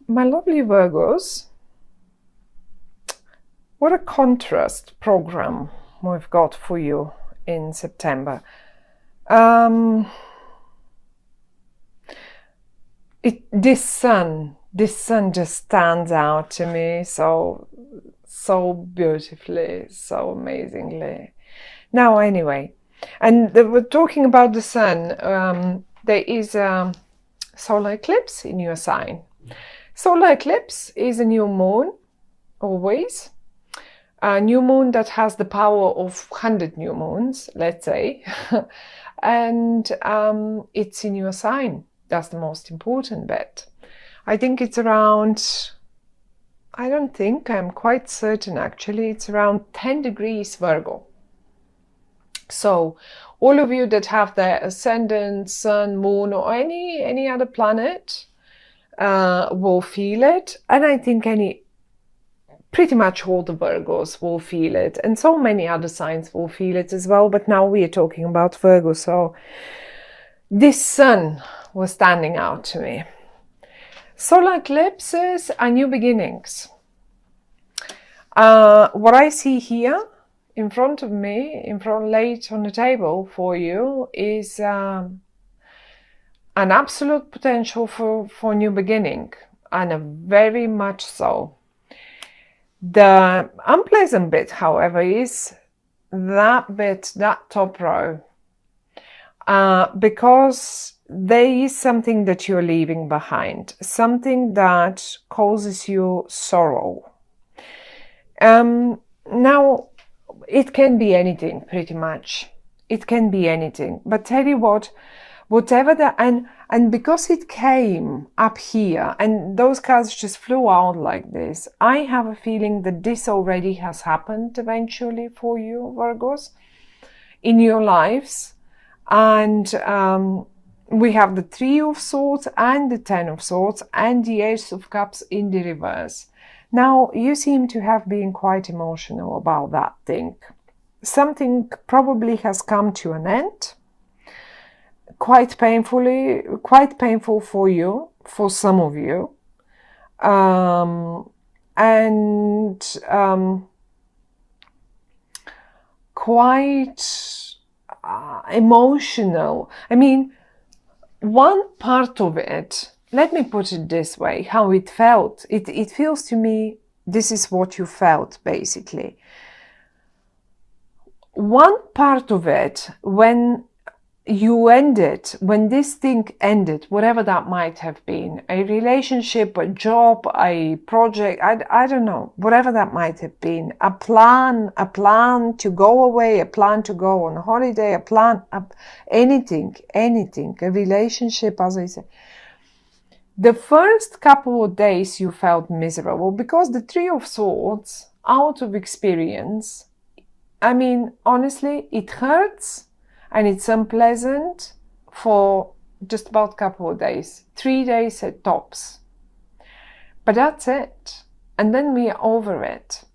My lovely Virgos, what a contrast program we've got for you in September. This sun just stands out to me so beautifully, so amazingly. Now, anyway, and we're talking about the sun. There is a solar eclipse in your sign. Solar eclipse is a new moon, always. A new moon that has the power of 100 new moons, let's say. And it's in your sign. That's the most important bit. I think it's around, I'm quite certain actually, it's around 10 degrees Virgo. So all of you that have the ascendant, sun, moon, or any other planet will feel it. And I think pretty much all the Virgos will feel it. And so many other signs will feel it as well. But now we are talking about Virgo. So this sun was standing out to me. Solar eclipses are new beginnings. What I see here in front of me, laid on the table for you, is an absolute potential for new beginning, and a very much so. The unpleasant bit, however, is that top row, because there is something that you're leaving behind, something that causes you sorrow. Now, it can be anything, pretty much. It can be anything. But tell you what, whatever and because it came up here, and those cards just flew out like this, I have a feeling that this already has happened eventually for you, Virgos, in your lives. And we have the Three of Swords and the Ten of Swords and the Ace of Cups in the reverse. Now, you seem to have been quite emotional about that thing. Something probably has come to an end, quite painful for you, for some of you, quite emotional. I mean, one part of it, let me put it this way, how it felt. It feels to me, this is what you felt, basically. One part of it, when this thing ended, whatever that might have been, a relationship, a job, a project, I don't know, whatever that might have been, a plan to go away, a plan to go on holiday, anything, a relationship, as I say. The first couple of days you felt miserable because the Three of Swords, out of experience, I mean, honestly, it hurts and it's unpleasant for just about a couple of days, 3 days at tops. But that's it. And then we are over it.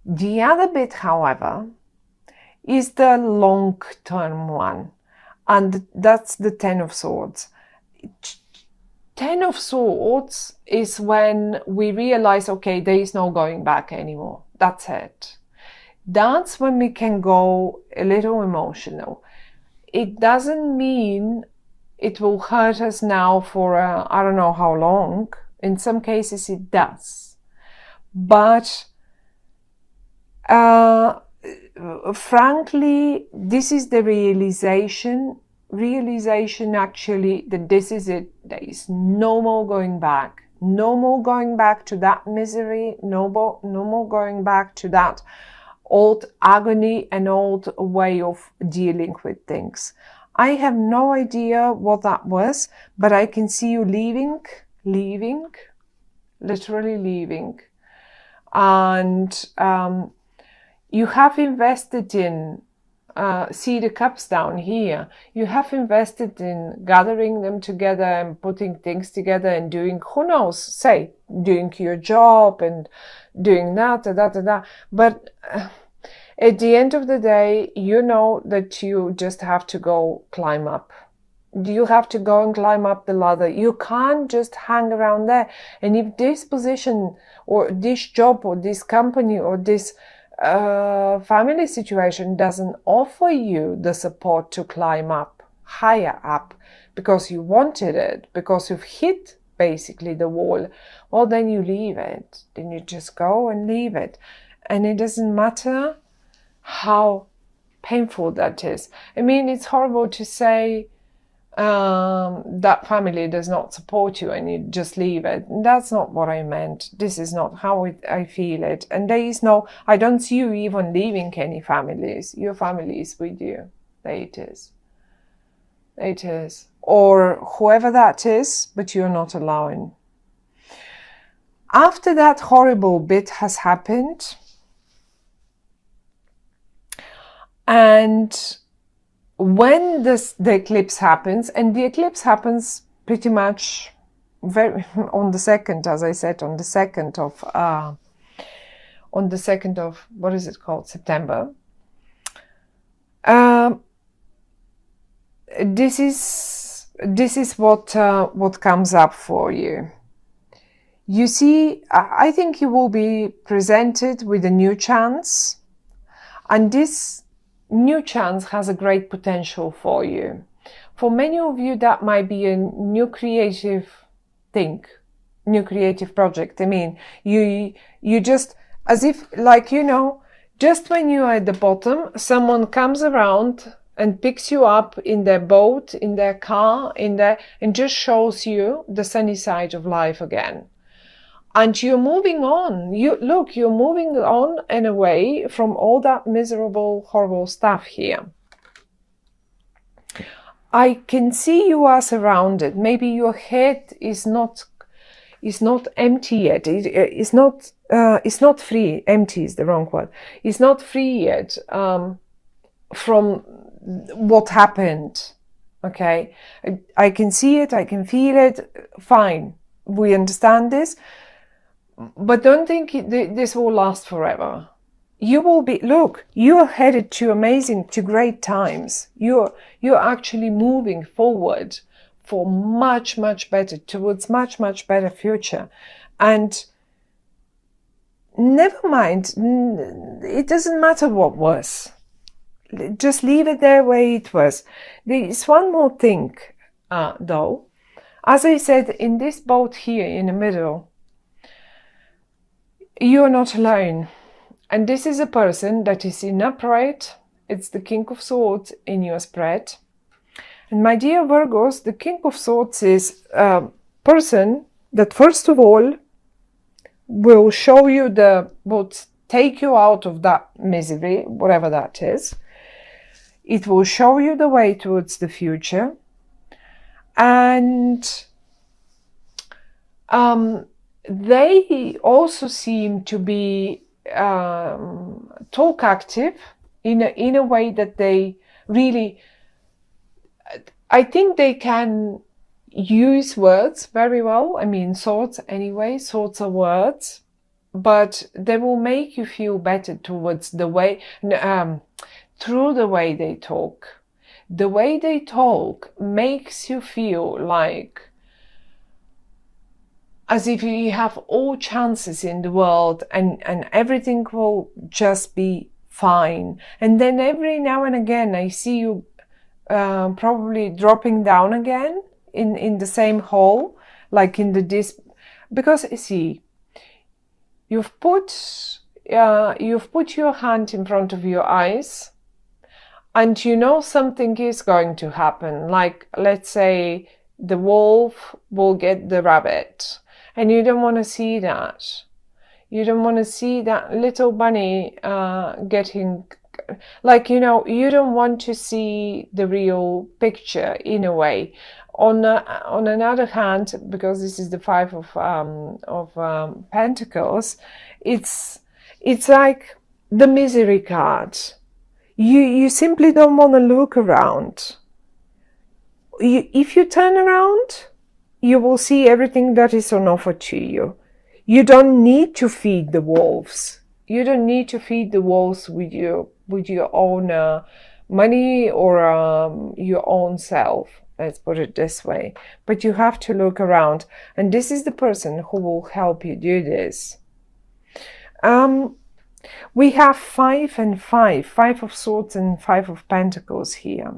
The other bit, however, is the long-term one. And that's the Ten of Swords. Ten of Swords is when we realize, okay, there is no going back anymore. That's it. That's when we can go a little emotional. It doesn't mean it will hurt us now for I don't know how long. In some cases it does. But frankly, this is the realization actually that this is it. There is no more going back. No more going back to that misery. No more going back to that old agony and old way of dealing with things. I have no idea what that was, but I can see you leaving, literally leaving. And you have invested in, see the cups down here, you have invested in gathering them together and putting things together and doing, who knows, say, doing your job and doing that. But at the end of the day, you know that you just have to go climb up. You have to go and climb up the ladder. You can't just hang around there. And if this position or this job or this company or this family situation doesn't offer you the support to climb up, higher up, because you wanted it, because you've hit basically the wall, well, then you leave it. Then you just go and leave it. And it doesn't matter how painful that is. I mean, it's horrible to say that family does not support you and you just leave it. That's not what I meant. This is not how I feel it. And there is no, I don't see you even leaving any families. Your family is with you. There it is. It is. Or whoever that is, but you're not allowing. After that horrible bit has happened, and when the eclipse happens, and the eclipse happens pretty much on the 2nd, as I said, on the 2nd of what is it called, September. This is what comes up for you. You see, I think you will be presented with a new chance, and this new chance has a great potential for you. For many of you, that might be a new creative thing, new creative project. I mean, you just, as if, like, you know, just when you are at the bottom, someone comes around and picks you up in their boat, in their car, and just shows you the sunny side of life again. And you're moving on. You're moving on and away from all that miserable, horrible stuff here. I can see you are surrounded. Maybe your head is not empty yet. It's not free. Empty is the wrong word. It's not free yet from what happened. Okay, I can see it. I can feel it. Fine, we understand this. But don't think this will last forever. You will be, look, you are headed to great times. You're actually moving forward for much, much better, towards much, much better future. And never mind, it doesn't matter what was. Just leave it there where it was. There's one more thing, though. As I said, in this boat here in the middle, you're not alone. And this is a person that is in upright. It's the King of Swords in your spread. And my dear Virgos, the King of Swords is a person that first of all will show you will take you out of that misery, whatever that is. It will show you the way towards the future. And they also seem to be talk active in a way that they really, I think they can use words very well. I mean, thoughts anyway, thoughts are words, but they will make you feel better towards the way, through the way they talk. The way they talk makes you feel like as if you have all chances in the world and everything will just be fine. And then every now and again, I see you probably dropping down again in the same hole, like in the disc. Because, see, you've put your hand in front of your eyes and you know something is going to happen. Like, let's say the wolf will get the rabbit. And you don't want to see that. You don't want to see that little bunny getting, like, you know, you don't want to see the real picture in a way. On another hand, because this is the Five of Pentacles, it's like the misery card. You simply don't want to look around. If you turn around, you will see everything that is on offer to you. You don't need to feed the wolves. You don't need to feed the wolves with your own money or your own self. Let's put it this way. But you have to look around. And this is the person who will help you do this. We have 5 and 5. 5 of Swords and 5 of Pentacles here.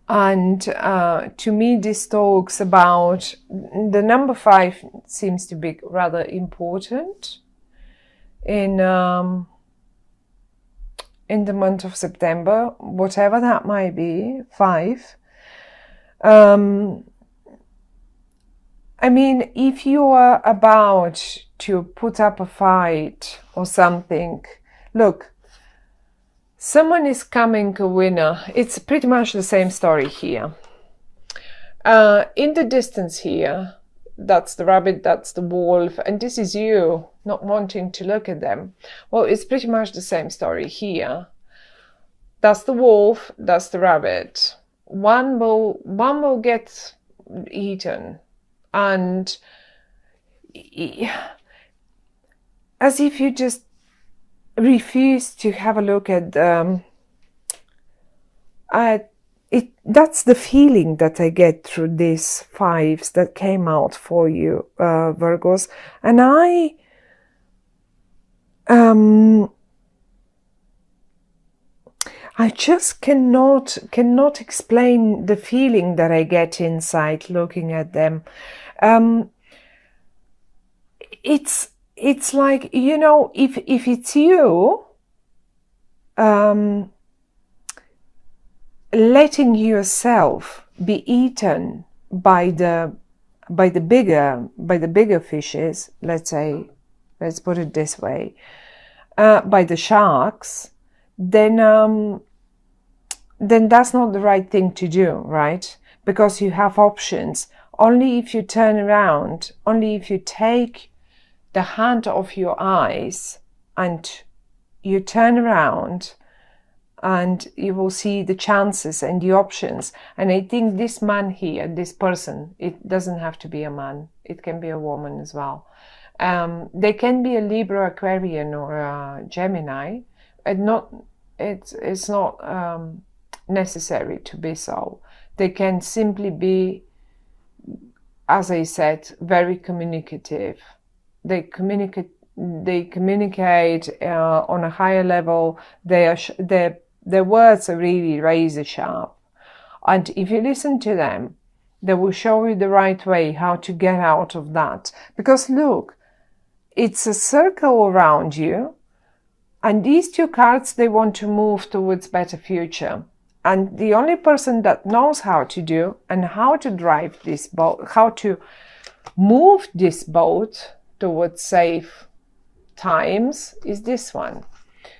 And to me, this talks about the number 5 seems to be rather important in the month of September, whatever that might be. 5. I mean, if you are about to put up a fight or something, look, someone is coming a winner. It's pretty much the same story here. In the distance here, that's the rabbit, that's the wolf, and this is you not wanting to look at them. Well, it's pretty much the same story here. That's the wolf, that's the rabbit. One will get eaten, and as if you just refuse to have a look at it. That's the feeling that I get through these 5s that came out for you, Virgos. And I just cannot explain the feeling that I get inside looking at them. It's like, you know, if it's you, letting yourself be eaten by the bigger fishes, let's put it this way, by the sharks, then that's not the right thing to do, right? Because you have options. Only if you turn around, only if you take the hand off your eyes and you turn around, and you will see the chances and the options. And I think this man here, this person, it doesn't have to be a man, it can be a woman as well. They can be a Libra, Aquarian, or a Gemini. It's not necessary to be so. They can simply be, as I said, very communicative. They communicate on a higher level. Their words are really razor sharp. And if you listen to them, they will show you the right way how to get out of that. Because look, it's a circle around you. And these 2 cards, they want to move towards better future. And the only person that knows how to do and how to drive this boat, how to move this boat towards safe times, is this one.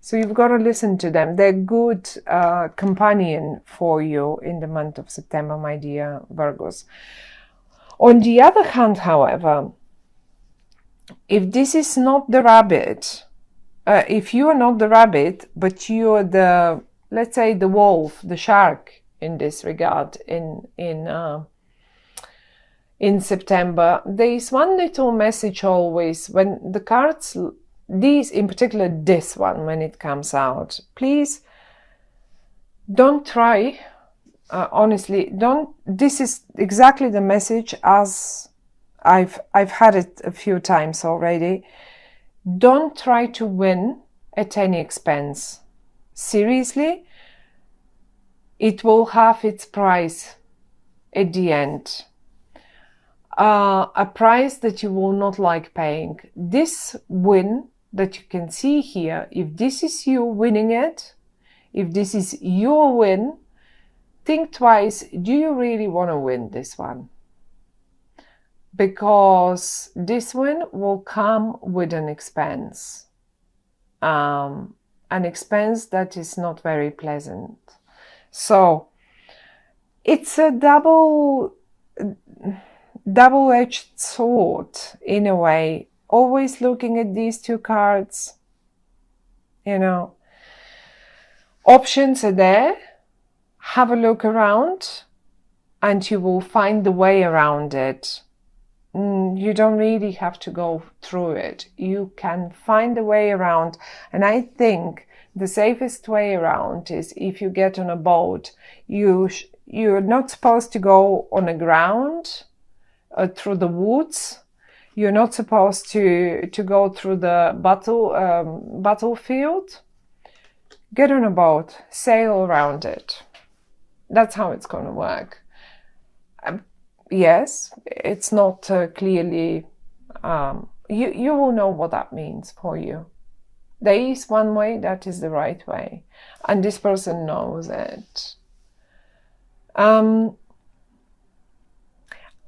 So you've got to listen to them. They're good companion for you in the month of September, my dear Virgos. On the other hand, however, if this is not the rabbit, if you are not the rabbit, but you are the, let's say, the wolf, the shark in this regard, in September, there is one little message always when the cards, these in particular, this one, when it comes out, please don't try, honestly, don't, this is exactly the message as I've had it a few times already. Don't try to win at any expense. Seriously, it will have its price at the end. A price that you will not like paying. This win that you can see here, if this is you winning it, if this is your win, think twice, do you really want to win this one? Because this win will come with an expense. An expense that is not very pleasant. So it's a double-edged sword in a way. Always looking at these 2 cards, you know, options are there. Have a look around and you will find the way around it. You don't really have to go through it. You can find a way around. And I think The safest way around is if you get on a boat, you're not supposed to go on the ground through the woods. You're not supposed to go through the battlefield. Get on a boat, sail around it. That's how it's going to work. Yes, it's not clearly, you will know what that means for you. There is one way that is the right way, and this person knows it. I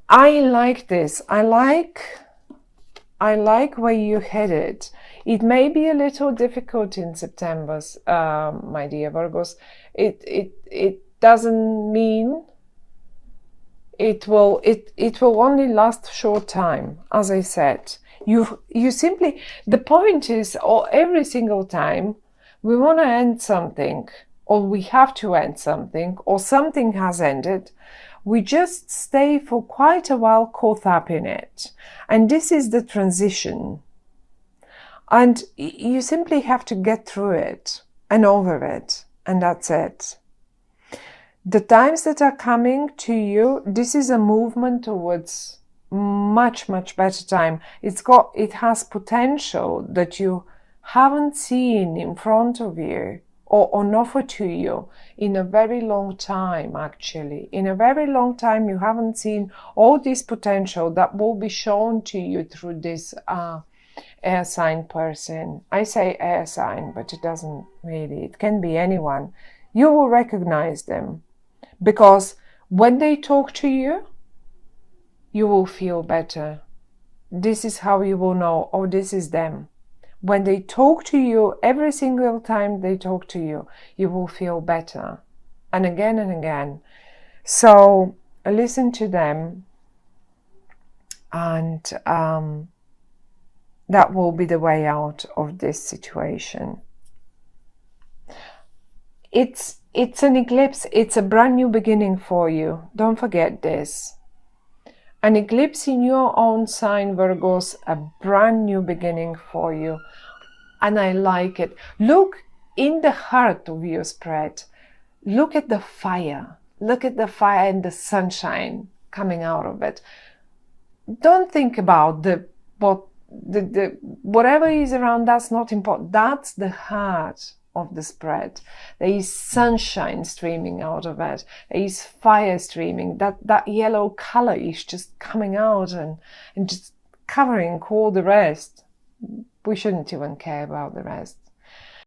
like this. I like where you headed. It may be a little difficult in September, my dear Virgos. It doesn't mean it will only last a short time. As I said, you simply, the point is, every single time we want to end something, or we have to end something, or something has ended, we just stay for quite a while caught up in it. And this is the transition. And you simply have to get through it and over it. And that's it. The times that are coming to you, this is a movement towards much, much better time. It has potential that you haven't seen in front of you or on offer to you in a very long time, actually. In a very long time, you haven't seen all this potential that will be shown to you through this air sign person. I say air sign, but it doesn't really. It can be anyone. You will recognize them because when they talk to you, you will feel better. This is how you will know, oh, this is them. When they talk to you, every single time they talk to you, you will feel better. And again. So listen to them, and that will be the way out of this situation. It's an eclipse. It's a brand new beginning for you. Don't forget this. An eclipse in your own sign, Virgos, a brand new beginning for you. And I like it. Look in the heart of your spread. Look at the fire. Look at the fire and the sunshine coming out of it. Don't think about whatever is around. That's not important. That's the heart of the spread. There is sunshine streaming out of it. There is fire streaming. That yellow color is just coming out and just covering all the rest. We shouldn't even care about the rest.